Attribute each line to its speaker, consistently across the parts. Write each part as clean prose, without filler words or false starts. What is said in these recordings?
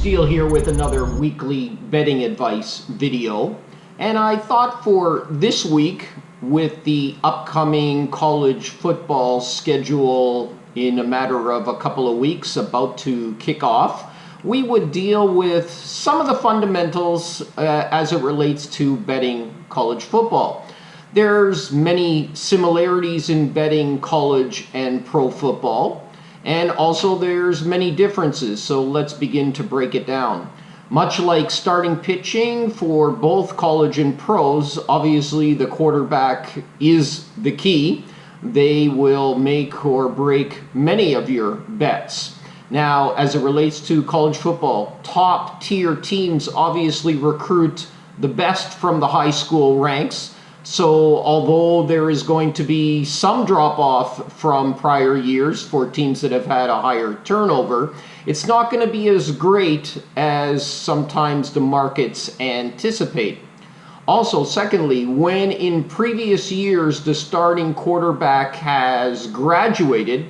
Speaker 1: Steele here with another weekly betting advice video. And I thought for this week, with the upcoming college football schedule in a matter of a couple of weeks about to kick off, we would deal with some of the fundamentals as it relates to betting college football. There's many similarities in betting college and pro football. And also there's many differences, so let's begin to break it down. Much like starting pitching for both college and pros, obviously the quarterback is the key. They will make or break many of your bets. Now, as it relates to college football, top tier teams obviously recruit the best from the high school ranks. So although there is going to be some drop-off from prior years for teams that have had a higher turnover, it's not going to be as great as sometimes the markets anticipate. Also, secondly, when in previous years the starting quarterback has graduated,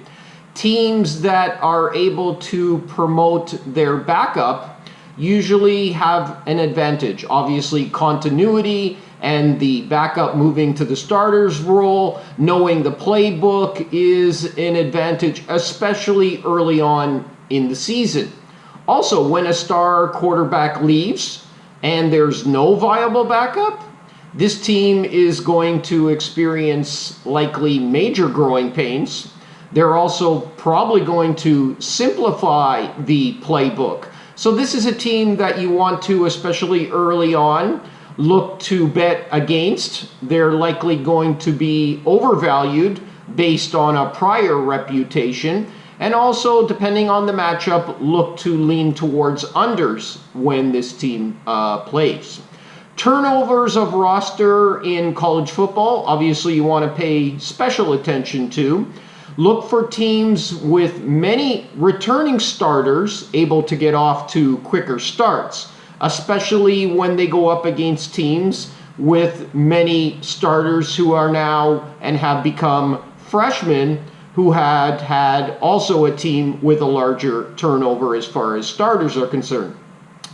Speaker 1: teams that are able to promote their backup usually have an advantage. Obviously, continuity and the backup moving to the starter's role, knowing the playbook is an advantage, especially early on in the season. Also, when a star quarterback leaves and there's no viable backup, this team is going to experience likely major growing pains. They're also probably going to simplify the playbook. So this is a team that you want to, especially early on, look to bet against. They're likely going to be overvalued based on a prior reputation. And also, depending on the matchup, look to lean towards unders when this team plays. Turnovers of roster in college football, obviously you want to pay special attention to. Look for teams with many returning starters able to get off to quicker starts, especially when they go up against teams with many starters who are now and have become freshmen who had also a team with a larger turnover as far as starters are concerned.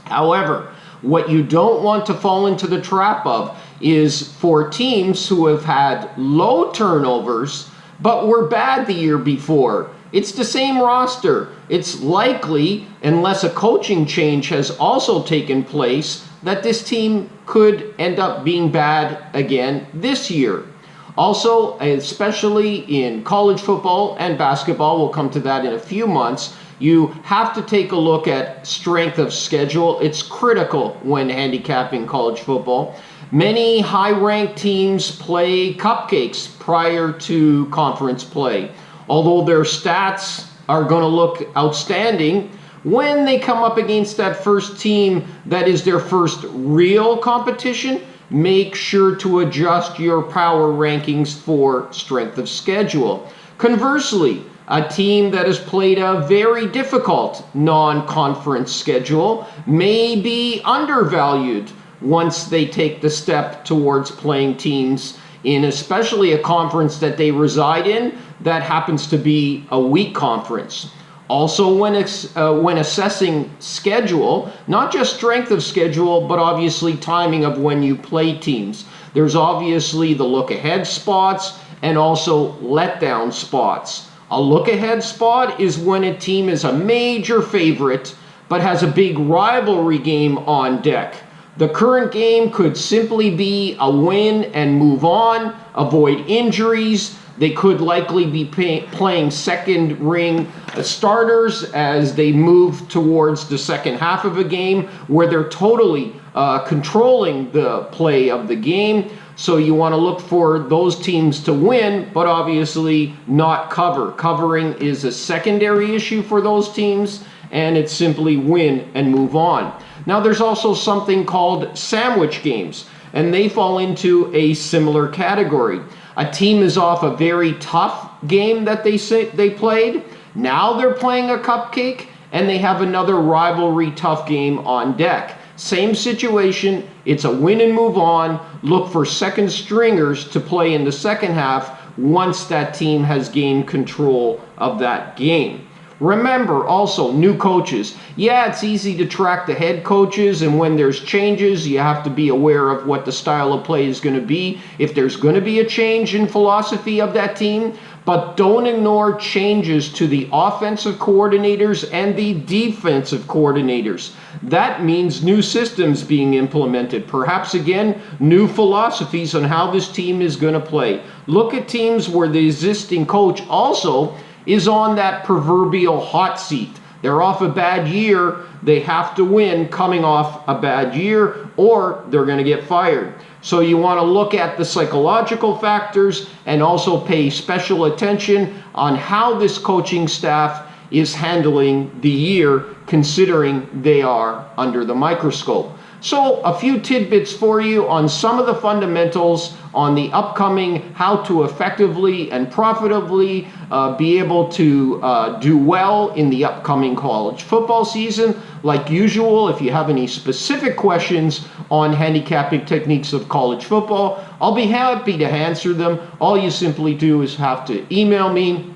Speaker 1: However, what you don't want to fall into the trap of is for teams who have had low turnovers but were bad the year before. It's the same roster. It's likely, unless a coaching change has also taken place, that this team could end up being bad again this year. Also, especially in college football and basketball, we'll come to that in a few months, you have to take a look at strength of schedule. It's critical when handicapping college football. Many high-ranked teams play cupcakes prior to conference play. Although their stats are going to look outstanding, when they come up against that first team that is their first real competition, make sure to adjust your power rankings for strength of schedule. Conversely, a team that has played a very difficult non-conference schedule may be undervalued once they take the step towards playing teams in especially a conference that they reside in that happens to be a weak conference. Also, when assessing schedule, not just strength of schedule, but obviously timing of when you play teams. There's obviously the look-ahead spots and also letdown spots. A look-ahead spot is when a team is a major favorite but has a big rivalry game on deck. The current game could simply be a win and move on, avoid injuries. They could likely be playing second ring starters as they move towards the second half of a game where they're totally controlling the play of the game. So you want to look for those teams to win, but obviously not cover. Covering is a secondary issue for those teams, and it's simply win and move on. Now there's also something called sandwich games, and they fall into a similar category. A team is off a very tough game that they played. Now they're playing a cupcake, and they have another rivalry tough game on deck. Same situation, it's a win and move on. Look for second stringers to play in the second half once that team has gained control of that game. Remember also, new coaches. Yeah, it's easy to track the head coaches, and when there's changes, you have to be aware of what the style of play is going to be, if there's going to be a change in philosophy of that team. But don't ignore changes to the offensive coordinators and the defensive coordinators. That means new systems being implemented. Perhaps, again, new philosophies on how this team is going to play. Look at teams where the existing coach also is on that proverbial hot seat. They're off a bad year. They have to win coming off a bad year, or they're going to get fired. So you want to look at the psychological factors and also pay special attention on how this coaching staff is handling the year, considering they are under the microscope. So a few tidbits for you on some of the fundamentals on the upcoming how to effectively and profitably be able to do well in the upcoming college football season. Like usual, if you have any specific questions on handicapping techniques of college football, I'll be happy to answer them. All you simply do is have to email me,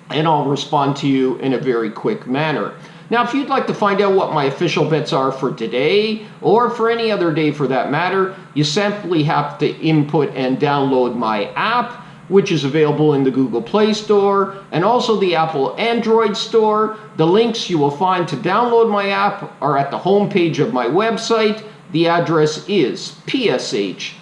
Speaker 1: and I'll respond to you in a very quick manner. Now, if you'd like to find out what my official bets are for today, or for any other day for that matter, you simply have to input and download my app, which is available in the Google Play Store and also the Apple Android Store. The links you will find to download my app are at the homepage of my website. The address is pshltd.com.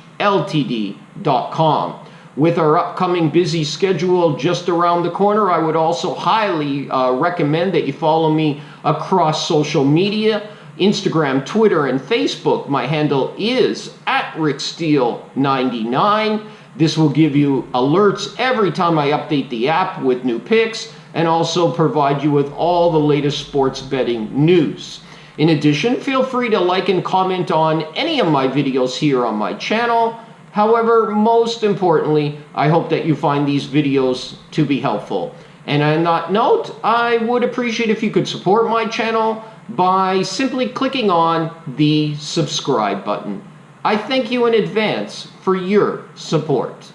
Speaker 1: With our upcoming busy schedule just around the corner, I would also highly recommend that you follow me across social media, Instagram, Twitter, and Facebook. My handle is @RickSteele99. This will give you alerts every time I update the app with new picks, and also provide you with all the latest sports betting news. In addition, feel free to like and comment on any of my videos here on my channel. However, most importantly, I hope that you find these videos to be helpful. And on that note, I would appreciate if you could support my channel by simply clicking on the subscribe button. I thank you in advance for your support.